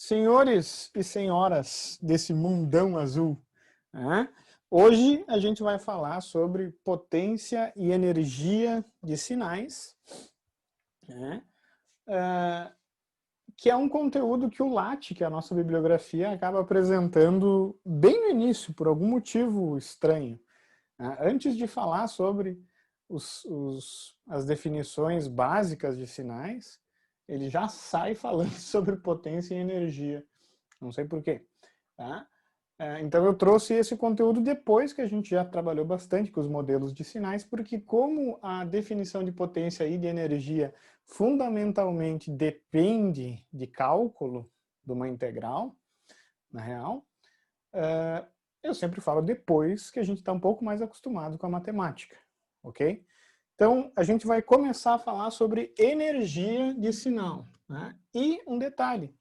Senhores e senhoras desse mundão azul, né? Hoje a gente vai falar sobre potência e energia de sinais, né? Que é um conteúdo que o LaTe, que é a nossa bibliografia, acaba apresentando bem no início, por algum motivo estranho, né? Antes de falar sobre as definições básicas de sinais, ele já sai falando sobre potência e energia. Não sei porquê. Tá? Então eu trouxe esse conteúdo depois que a gente já trabalhou bastante com os modelos de sinais, porque como a definição de potência e de energia fundamentalmente depende de cálculo de uma integral, na real, eu sempre falo depois que a gente está um pouco mais acostumado com a matemática, ok? Então a gente vai começar a falar sobre energia de sinal, né? E um detalhe,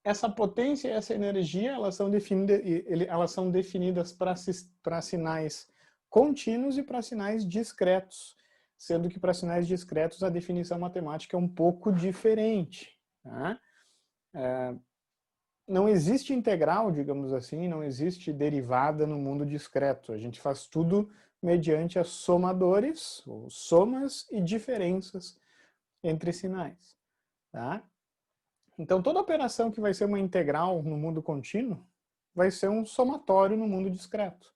essa potência e essa energia, elas são definidas para sinais contínuos e para sinais discretos, sendo que para sinais discretos a definição matemática é um pouco diferente. Tá? Não existe integral, digamos assim, não existe derivada no mundo discreto. A gente faz tudo mediante as somadores, ou somas e diferenças entre sinais. Tá? Então, toda operação que vai ser uma integral no mundo contínuo vai ser um somatório no mundo discreto.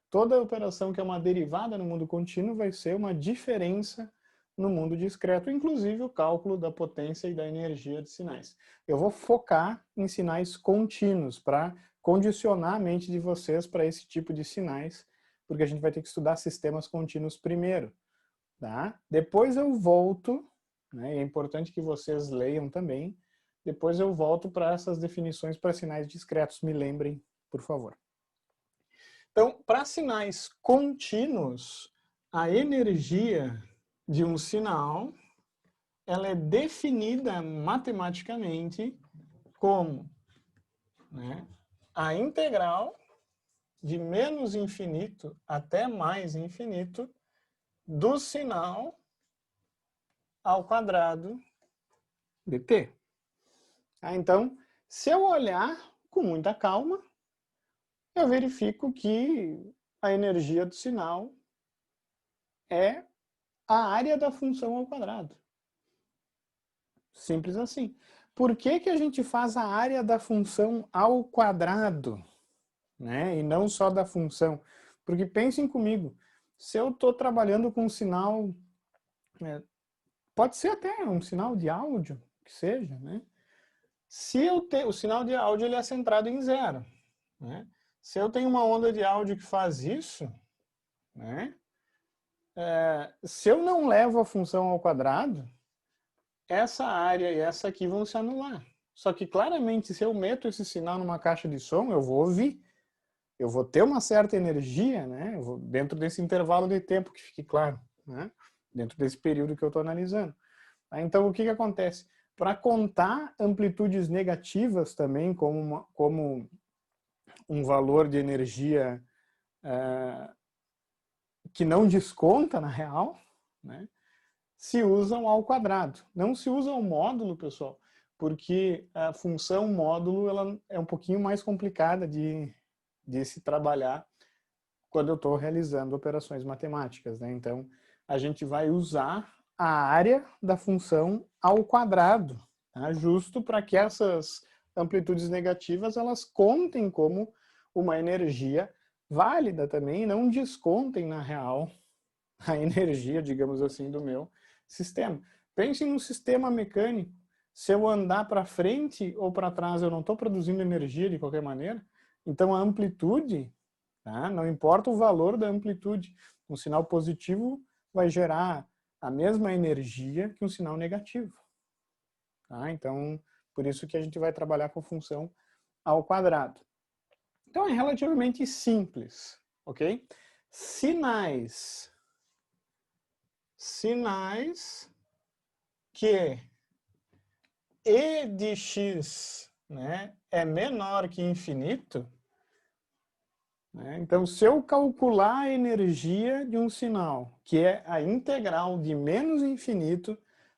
Toda operação que é uma derivada no mundo contínuo vai ser uma diferença no mundo discreto, inclusive o cálculo da potência e da energia de sinais. Eu vou focar em sinais contínuos para condicionar a mente de vocês para esse tipo de sinais, porque a gente vai ter que estudar sistemas contínuos primeiro. Tá? Depois eu volto, né, e é importante que vocês leiam também, depois eu volto para essas definições para sinais discretos. Me lembrem, por favor. Então, para sinais contínuos, a energia de um sinal ela é definida matematicamente como, né, a integral de menos infinito até mais infinito do sinal ao quadrado de t. Então, se eu olhar com muita calma, eu verifico que a energia do sinal é a área da função ao quadrado. Simples assim. Por que a gente faz a área da função ao quadrado, né? E não só da função? Porque pensem comigo, se eu estou trabalhando com um sinal, pode ser até um sinal de áudio, que seja, né? Se eu tenho, o sinal de áudio ele é centrado em zero, né? Se eu tenho uma onda de áudio que faz isso, né? Se eu não levo a função ao quadrado, essa área e essa aqui vão se anular. Só que claramente, se eu meto esse sinal numa caixa de som, eu vou ouvir. Eu vou ter uma certa energia, né? Dentro desse intervalo de tempo, que fique claro, né? Dentro desse período que eu estou analisando. Então, o que acontece? Para contar amplitudes negativas também como um valor de energia que não desconta na real, né, se usam ao quadrado. Não se usa ao módulo, pessoal, porque a função módulo ela é um pouquinho mais complicada de se trabalhar quando eu estou realizando operações matemáticas, né? Então, a gente vai usar a área da função ao quadrado, tá? Justo para que essas amplitudes negativas elas contem como uma energia válida também e não descontem na real a energia, digamos assim, do meu sistema. Pense num sistema mecânico. Se eu andar para frente ou para trás, eu não estou produzindo energia de qualquer maneira. Então, a amplitude, tá? Não importa o valor da amplitude, um sinal positivo vai gerar a mesma energia que um sinal negativo. Tá? Então, por isso que a gente vai trabalhar com função ao quadrado. Então, é relativamente simples, ok? Sinais que e de x, né, é menor que infinito, né, então se eu calcular a energia de um sinal, que é a integral de menos infinito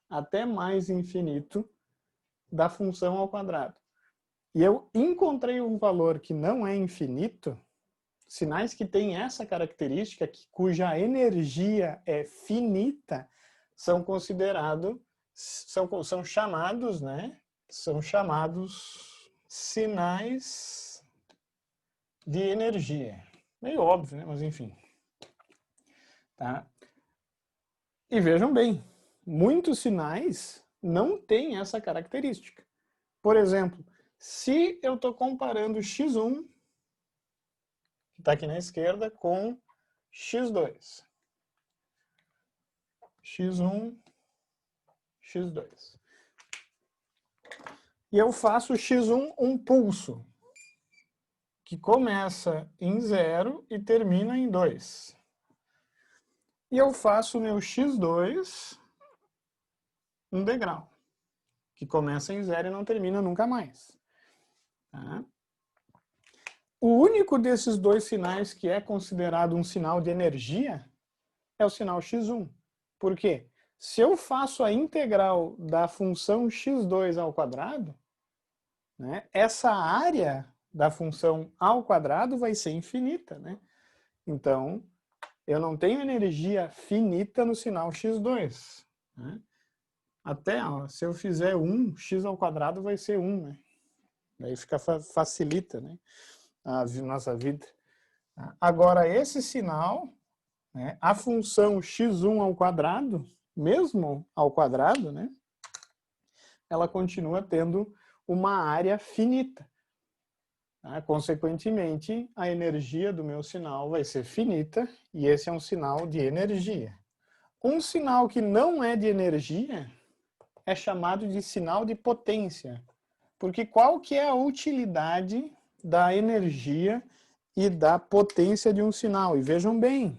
até mais infinito da função ao quadrado, e eu encontrei um valor que não é infinito, sinais que têm essa característica, cuja energia é finita, são considerados, são chamados, né? São chamados sinais de energia. Meio óbvio, né? Mas enfim. Tá? E vejam bem, muitos sinais não têm essa característica. Por exemplo, se eu estou comparando x1, que está aqui na esquerda, com x2. x1, x2. E eu faço x1 um pulso, que começa em 0 e termina em 2. E eu faço o meu x2 um degrau, que começa em 0 e não termina nunca mais. Tá? O único desses dois sinais que é considerado um sinal de energia é o sinal x1. Por quê? Se eu faço a integral da função x2 ao quadrado, né, essa área da função ao quadrado vai ser infinita. Né? Então, eu não tenho energia finita no sinal x2. Né? Até, ó, se eu fizer 1, x ao quadrado vai ser 1. Né? Daí facilita, né, a nossa vida. Agora, esse sinal, né, a função x1 ao quadrado, mesmo ao quadrado, né, ela continua tendo uma área finita. Tá? Consequentemente, a energia do meu sinal vai ser finita, e esse é um sinal de energia. Um sinal que não é de energia é chamado de sinal de potência. Porque qual que é a utilidade da energia e da potência de um sinal? E vejam bem,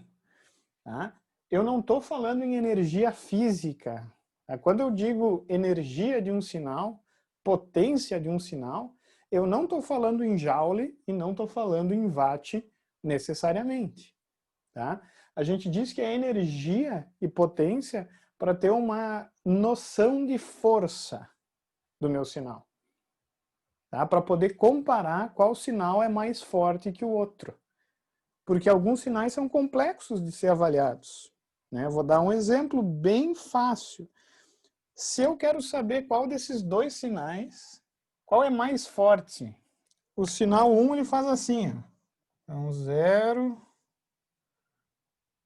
tá? Eu não estou falando em energia física. Tá? Quando eu digo energia de um sinal, potência de um sinal, eu não estou falando em joule e não estou falando em watt necessariamente. Tá? A gente diz que é energia e potência para ter uma noção de força do meu sinal. Tá? Para poder comparar qual sinal é mais forte que o outro. Porque alguns sinais são complexos de ser avaliados. Né? Vou dar um exemplo bem fácil. Se eu quero saber qual desses dois sinais, qual é mais forte? O sinal 1 ele faz assim. Ó. Então, 0,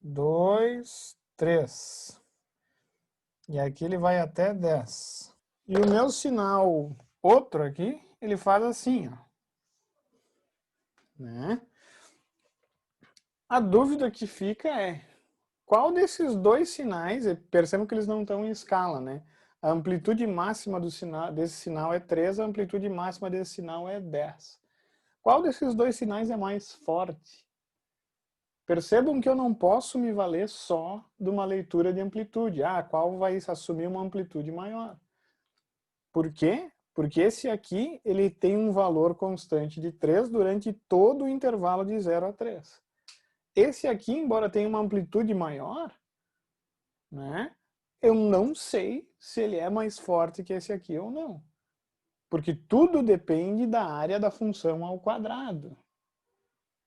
2, 3. E aqui ele vai até 10. E o meu sinal outro aqui, ele faz assim. Ó. Né? A dúvida que fica é, qual desses dois sinais, percebam que eles não estão em escala, né? A amplitude máxima desse sinal é 3, a amplitude máxima desse sinal é 10. Qual desses dois sinais é mais forte? Percebam que eu não posso me valer só de uma leitura de amplitude. Ah, qual vai assumir uma amplitude maior? Por quê? Porque esse aqui ele tem um valor constante de 3 durante todo o intervalo de 0 a 3. Esse aqui, embora tenha uma amplitude maior, né, eu não sei se ele é mais forte que esse aqui ou não. Porque tudo depende da área da função ao quadrado.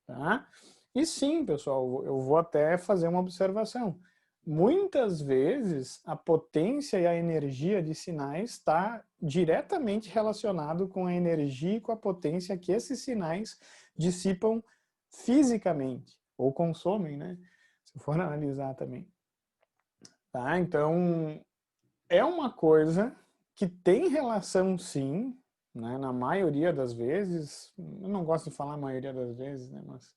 Tá? E sim, pessoal, eu vou até fazer uma observação. Muitas vezes a potência e a energia de sinais está diretamente relacionado com a energia e com a potência que esses sinais dissipam fisicamente, ou consomem, né? Se for analisar também. Tá? Então, é uma coisa que tem relação sim, né? Na maioria das vezes, eu não gosto de falar a maioria das vezes, né? Mas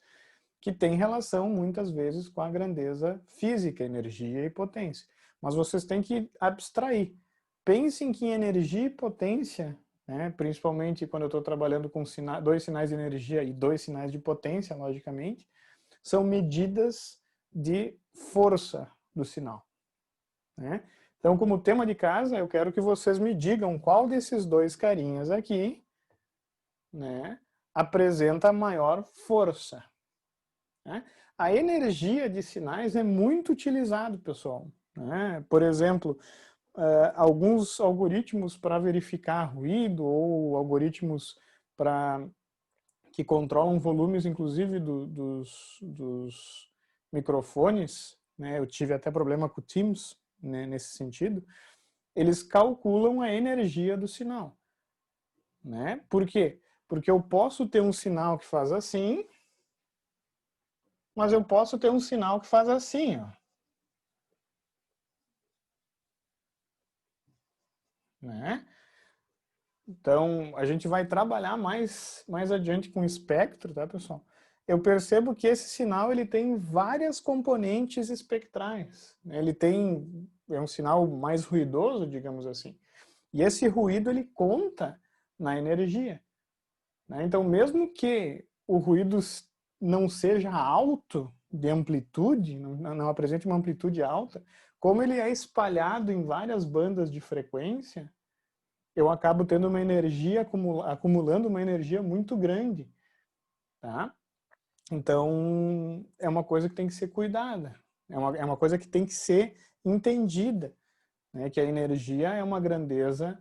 que tem relação muitas vezes com a grandeza física, energia e potência. Mas vocês têm que abstrair. Pensem que energia e potência, né, principalmente quando eu estou trabalhando com dois sinais de energia e dois sinais de potência, logicamente, são medidas de força do sinal. Né? Então, como tema de casa, eu quero que vocês me digam qual desses dois carinhas aqui, né, apresenta maior força. Né? A energia de sinais é muito utilizado, pessoal. Né? Por exemplo, alguns algoritmos para verificar ruído ou algoritmos que controlam volumes, inclusive, dos microfones, né? Eu tive até problema com o Teams, né, nesse sentido. Eles calculam a energia do sinal, né? Por quê? Porque eu posso ter um sinal que faz assim, mas eu posso ter um sinal que faz assim, ó. Né? Então, a gente vai trabalhar mais adiante com o espectro, tá, pessoal? Eu percebo que esse sinal ele tem várias componentes espectrais. Ele é um sinal mais ruidoso, digamos assim. E esse ruído ele conta na energia, né? Então, mesmo que o ruído não seja alto de amplitude, não apresente uma amplitude alta, como ele é espalhado em várias bandas de frequência, eu acabo tendo uma energia, acumulando uma energia muito grande, tá? Então, é uma coisa que tem que ser cuidada, é uma coisa que tem que ser entendida, né? Que a energia é uma grandeza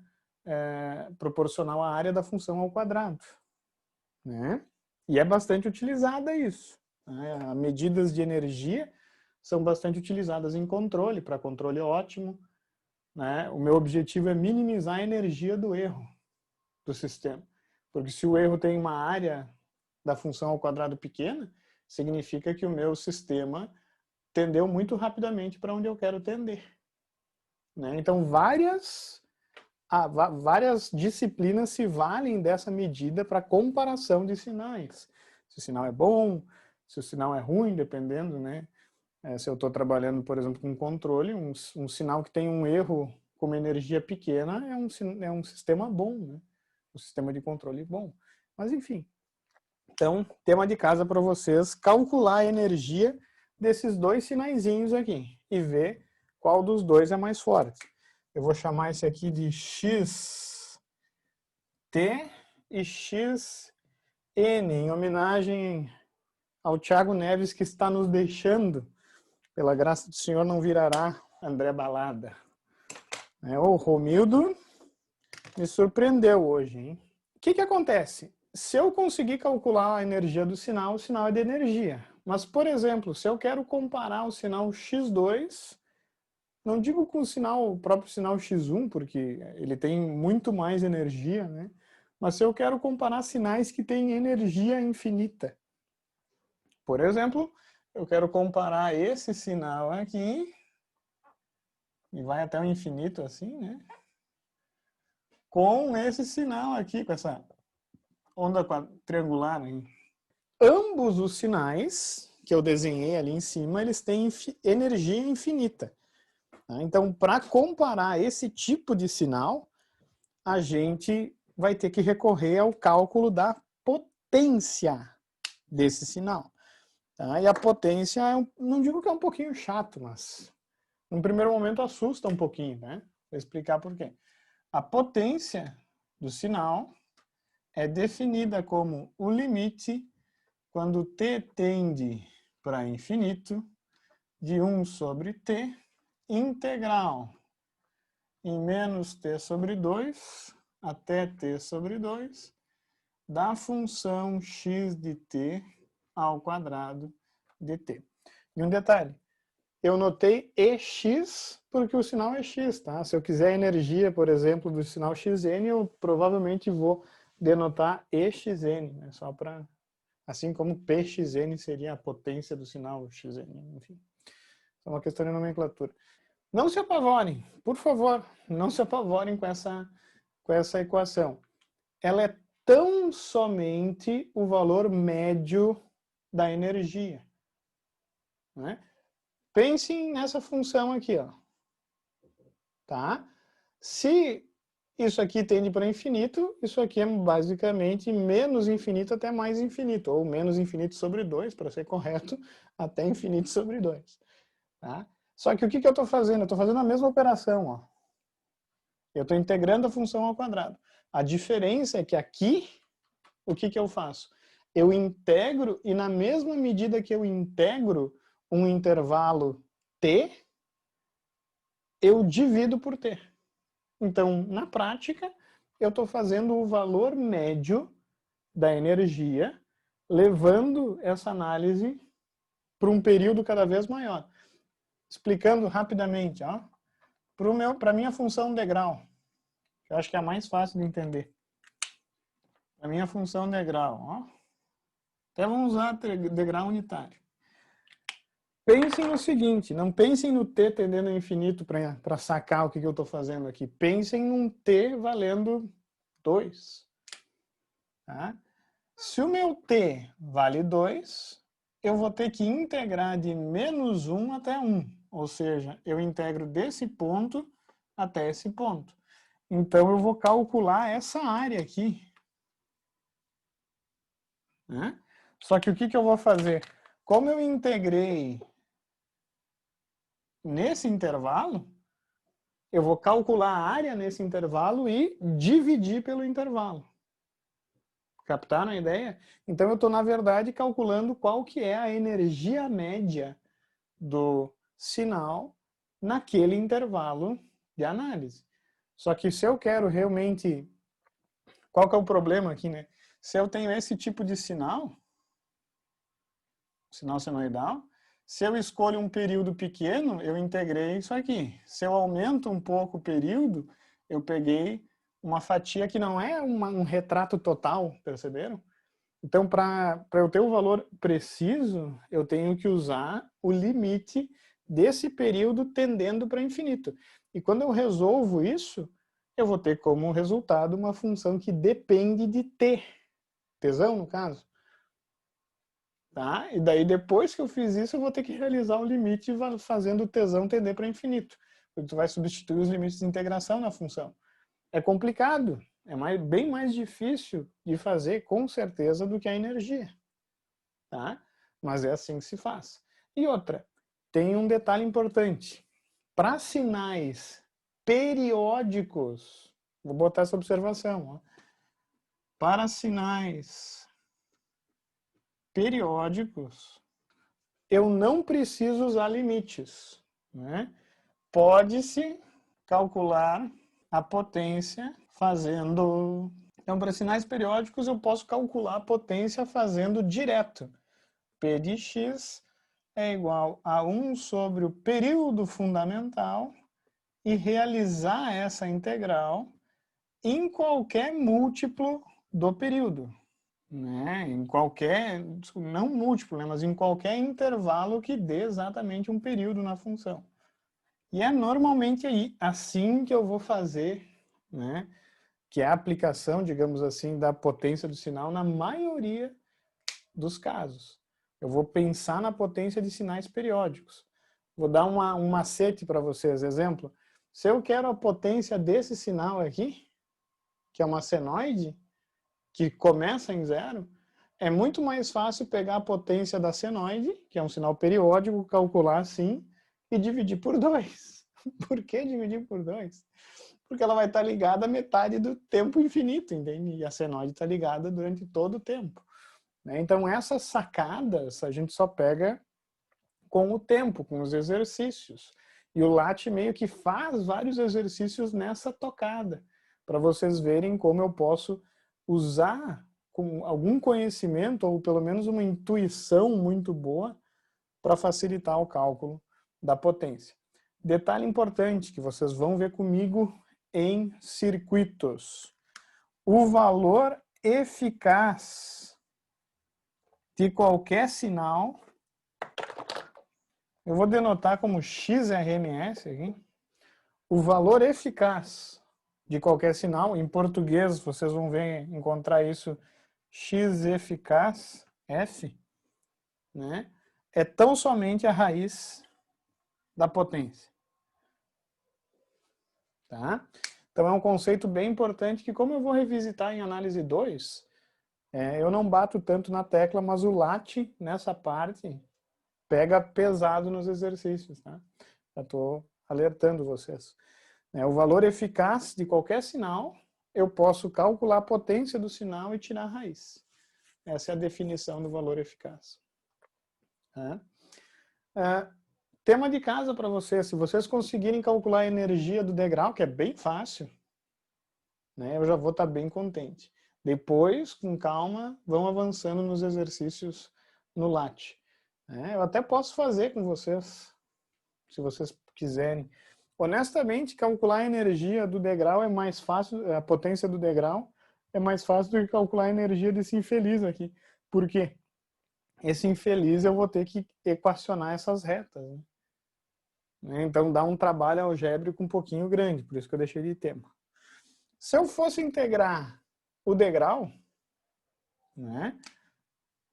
proporcional à área da função ao quadrado, né? E é bastante utilizada isso, né? As medidas de energia são bastante utilizadas em controle, para controle ótimo, né? O meu objetivo é minimizar a energia do erro do sistema. Porque se o erro tem uma área da função ao quadrado pequena, significa que o meu sistema tendeu muito rapidamente para onde eu quero tender, né? Então, várias disciplinas se valem dessa medida para comparação de sinais. Se o sinal é bom, se o sinal é ruim, dependendo, né? Se eu estou trabalhando, por exemplo, com controle, um sinal que tem um erro com uma energia pequena é um sistema bom, né? Um sistema de controle bom. Mas, enfim. Então, tema de casa para vocês, calcular a energia desses dois sinaizinhos aqui e ver qual dos dois é mais forte. Eu vou chamar esse aqui de XT e XN, em homenagem ao Thiago Neves, que está nos deixando. Pela graça do Senhor não virará André Balada. O Romildo me surpreendeu hoje, hein? O que acontece? Se eu conseguir calcular a energia do sinal, o sinal é de energia. Mas, por exemplo, se eu quero comparar o sinal X2, não digo com o próprio sinal X1, porque ele tem muito mais energia, né? Mas se eu quero comparar sinais que têm energia infinita. Por exemplo, eu quero comparar esse sinal aqui, e vai até o infinito assim, né? Com esse sinal aqui, com essa onda triangular aí. Ambos os sinais que eu desenhei ali em cima, eles têm energia infinita. Então, para comparar esse tipo de sinal, a gente vai ter que recorrer ao cálculo da potência desse sinal. Tá? E a potência, não digo que é um pouquinho chato, mas no primeiro momento assusta um pouquinho, né? Vou explicar por quê. A potência do sinal é definida como o limite quando t tende para infinito de 1 sobre t integral em menos t sobre 2 até t sobre 2 da função x de t ao quadrado de t. E um detalhe, eu notei EX porque o sinal é X, tá? Se eu quiser a energia, por exemplo, do sinal XN, eu provavelmente vou denotar EXN, né? Só para... Assim como PXN seria a potência do sinal XN, enfim. É uma questão de nomenclatura. Não se apavorem, por favor, não se apavorem com essa equação. Ela é tão somente o valor médio da energia, né? Pensem nessa função aqui, ó. Tá? Se isso aqui tende para infinito, isso aqui é basicamente menos infinito até mais infinito, ou menos infinito sobre 2, para ser correto, até infinito sobre 2. Tá? Só que o que eu estou fazendo? Eu estou fazendo a mesma operação. Ó. Eu estou integrando a função ao quadrado. A diferença é que aqui, o que eu faço? Eu integro, e na mesma medida que eu integro um intervalo t, eu divido por t. Então, na prática, eu estou fazendo o valor médio da energia, levando essa análise para um período cada vez maior. Explicando rapidamente, para a minha função degrau, que eu acho que é a mais fácil de entender. A minha função degrau, até vamos usar degrau unitário. Pensem no seguinte, não pensem no t tendendo ao infinito para sacar o que eu estou fazendo aqui. Pensem num t valendo 2. Tá? Se o meu t vale 2, eu vou ter que integrar de menos 1 até 1. Ou seja, eu integro desse ponto até esse ponto. Então, eu vou calcular essa área aqui. Né? Só que o que eu vou fazer? Como eu integrei nesse intervalo, eu vou calcular a área nesse intervalo e dividir pelo intervalo. Captaram a ideia? Então eu estou, na verdade, calculando qual que é a energia média do sinal naquele intervalo de análise. Só que se eu quero realmente... Qual que é o problema aqui, né? Se eu tenho esse tipo de sinal senoidal, se eu escolho um período pequeno, eu integrei isso aqui. Se eu aumento um pouco o período, eu peguei uma fatia que não é um retrato total, perceberam? Então, para eu ter o valor preciso, eu tenho que usar o limite desse período tendendo para infinito. E quando eu resolvo isso, eu vou ter como resultado uma função que depende de t. Tesão, no caso. Tá? E daí, depois que eu fiz isso, eu vou ter que realizar o limite fazendo o tesão tender para infinito. Porque tu vai substituir os limites de integração na função. É complicado. É bem mais difícil de fazer, com certeza, do que a energia. Tá? Mas é assim que se faz. E outra, tem um detalhe importante. Para sinais periódicos, vou botar essa observação, para sinais periódicos, eu não preciso usar limites. Né? Pode-se calcular a potência fazendo... Então, para sinais periódicos, eu posso calcular a potência fazendo direto. P de x é igual a 1 sobre o período fundamental e realizar essa integral em qualquer múltiplo do período. Né? Em qualquer, não múltiplo, né? Mas em qualquer intervalo que dê exatamente um período na função. E é normalmente aí, assim que eu vou fazer, né? Que é a aplicação, digamos assim, da potência do sinal na maioria dos casos. Eu vou pensar na potência de sinais periódicos. Vou dar um macete para vocês, exemplo. Se eu quero a potência desse sinal aqui, que é uma senoide, que começa em 0, é muito mais fácil pegar a potência da senoide, que é um sinal periódico, calcular assim, e dividir por 2. Por que dividir por 2? Porque ela vai estar ligada a metade do tempo infinito, entende? E a senoide está ligada durante todo o tempo. Então, essas sacadas a gente só pega com o tempo, com os exercícios. E o Latte meio que faz vários exercícios nessa tocada, para vocês verem como eu posso usar com algum conhecimento, ou pelo menos uma intuição muito boa, para facilitar o cálculo da potência. Detalhe importante que vocês vão ver comigo em circuitos. O valor eficaz de qualquer sinal, eu vou denotar como XRMS aqui, o valor eficaz de qualquer sinal, em português vocês vão ver, encontrar isso, X eficaz, F, né? É tão somente a raiz da potência. Tá? Então é um conceito bem importante que, como eu vou revisitar em análise 2, eu não bato tanto na tecla, mas o Latte, nessa parte, pega pesado nos exercícios. Tá? Já estou alertando vocês. O valor eficaz de qualquer sinal, eu posso calcular a potência do sinal e tirar a raiz. Essa é a definição do valor eficaz. Tema de casa para vocês. Se vocês conseguirem calcular a energia do degrau, que é bem fácil, eu já vou estar bem contente. Depois, com calma, vão avançando nos exercícios no LAT. Eu até posso fazer com vocês, se vocês quiserem. Honestamente, calcular a energia do degrau é mais fácil, a potência do degrau é mais fácil do que calcular a energia desse infeliz aqui. Por quê? Esse infeliz eu vou ter que equacionar essas retas, né? Então dá um trabalho algébrico um pouquinho grande, por isso que eu deixei de tema. Se eu fosse integrar o degrau, né?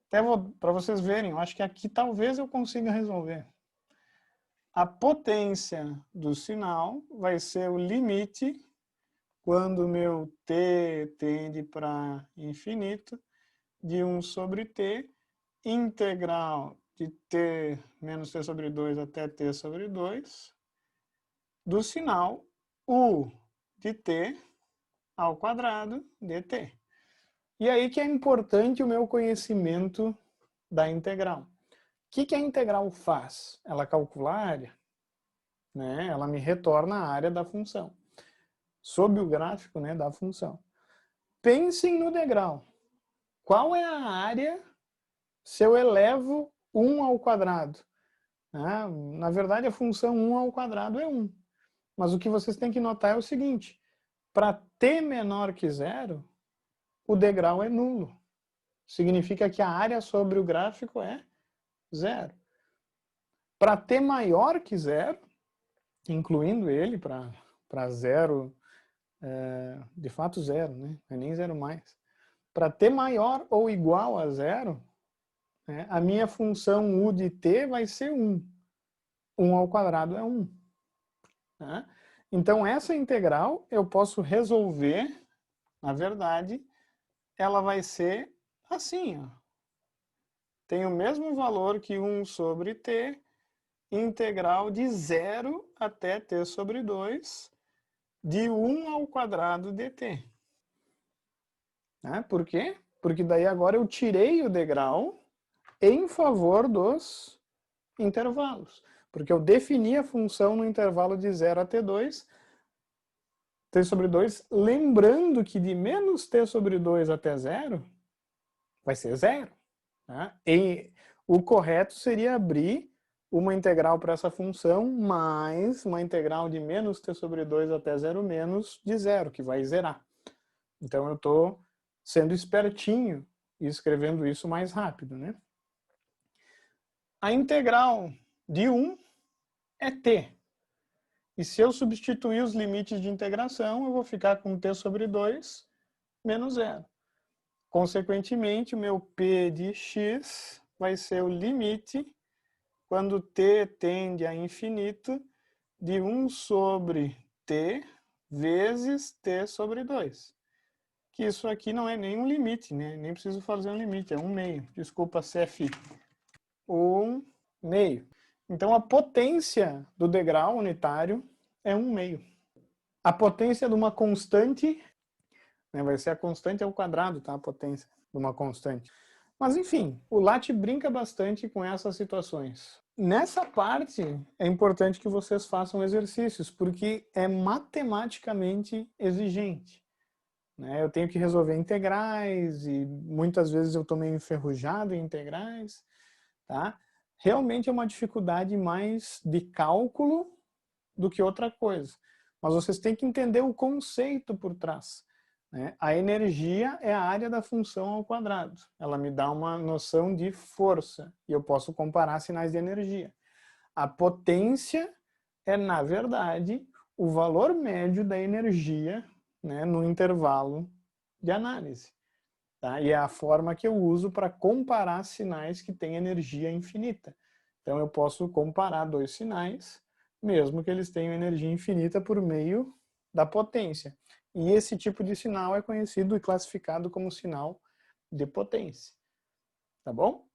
Até para vocês verem, eu acho que aqui talvez eu consiga resolver. A potência do sinal vai ser o limite quando o meu t tende para infinito de 1 sobre t, integral de t menos t sobre 2 até t sobre 2, do sinal u de t ao quadrado dt. E aí que é importante o meu conhecimento da integral. O que a integral faz? Ela calcula a área, né? Ela me retorna a área da função, sob o gráfico, né, da função. Pensem no degrau. Qual é a área se eu elevo 1 ao quadrado? Na verdade, a função 1 ao quadrado é 1. Mas o que vocês têm que notar é o seguinte: para t menor que zero, o degrau é nulo. Significa que a área sobre o gráfico é zero. Para t maior que zero, incluindo ele para zero, de fato zero, né? Não é nem zero mais. Para t maior ou igual a zero, né, a minha função u de t vai ser 1. 1 ao quadrado é 1. Né? Então, essa integral eu posso resolver, na verdade, ela vai ser assim, ó. Tem o mesmo valor que 1 sobre t, integral de 0 até t sobre 2, de 1 ao quadrado dt. Por quê? Porque daí agora eu tirei o degrau em favor dos intervalos. Porque eu defini a função no intervalo de 0 a t2, t sobre 2, lembrando que de menos t sobre 2 até 0 vai ser 0. E o correto seria abrir uma integral para essa função mais uma integral de menos t sobre 2 até 0 menos de 0, que vai zerar. Então eu estou sendo espertinho e escrevendo isso mais rápido, né? A integral de 1 é t. E se eu substituir os limites de integração, eu vou ficar com t sobre 2 menos 0. Consequentemente, o meu p de x vai ser o limite, quando t tende a infinito, de 1 sobre t vezes t sobre 2. Que isso aqui não é nem um limite, né? Nem preciso fazer um limite, é 1/2. Desculpa, CFI. 1/2. Então, a potência do degrau unitário é 1/2. A potência de uma constante, né, vai ser a constante ao quadrado, tá? A potência de uma constante. Mas, enfim, o LAT brinca bastante com essas situações. Nessa parte, é importante que vocês façam exercícios, porque é matematicamente exigente. Eu tenho que resolver integrais e muitas vezes eu estou meio enferrujado em integrais. Tá? Realmente é uma dificuldade mais de cálculo do que outra coisa. Mas vocês têm que entender o conceito por trás. A energia é a área da função ao quadrado. Ela me dá uma noção de força e eu posso comparar sinais de energia. A potência é, na verdade, o valor médio da energia, no intervalo de análise. Tá? E é a forma que eu uso para comparar sinais que têm energia infinita. Então eu posso comparar dois sinais, mesmo que eles tenham energia infinita por meio da potência. E esse tipo de sinal é conhecido e classificado como sinal de potência. Tá bom?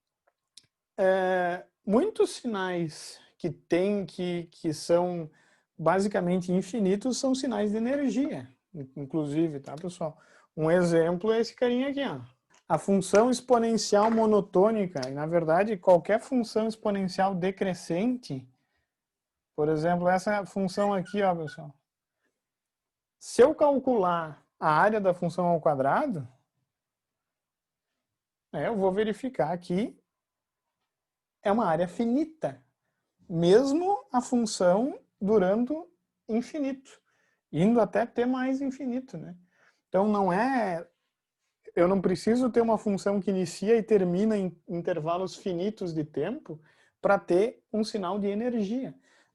Muitos sinais que são basicamente infinitos são sinais de energia, inclusive, tá, pessoal? Um exemplo é esse carinha aqui, ó. A função exponencial monotônica, e na verdade qualquer função exponencial decrescente, por exemplo, essa função aqui, ó, pessoal. Se eu calcular a área da função ao quadrado, eu vou verificar que é uma área finita, mesmo a função durando infinito, indo até t mais infinito, né? Então eu não preciso ter uma função que inicia e termina em intervalos finitos de tempo para ter um sinal de energia.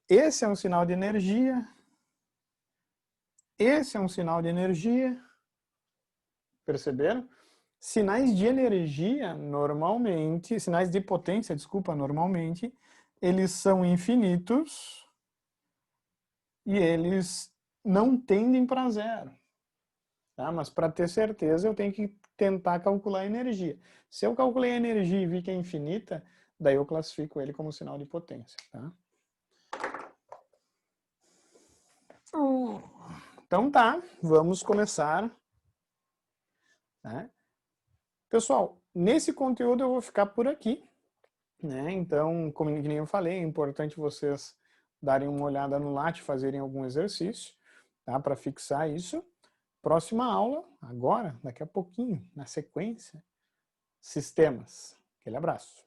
Esse é um sinal de energia, esse é um sinal de energia, perceberam? Sinais de energia, normalmente, sinais de potência, desculpa, normalmente, eles são infinitos e eles não tendem para zero. Tá? Mas para ter certeza, eu tenho que tentar calcular a energia. Se eu calculei a energia e vi que é infinita, daí eu classifico ele como sinal de potência. Tá? Então tá, vamos começar. Né? Pessoal, nesse conteúdo eu vou ficar por aqui. Né? Então, como nem eu falei, é importante vocês darem uma olhada no LAT, fazerem algum exercício, tá? Para fixar isso. Próxima aula, agora, daqui a pouquinho, na sequência, sistemas. Aquele abraço.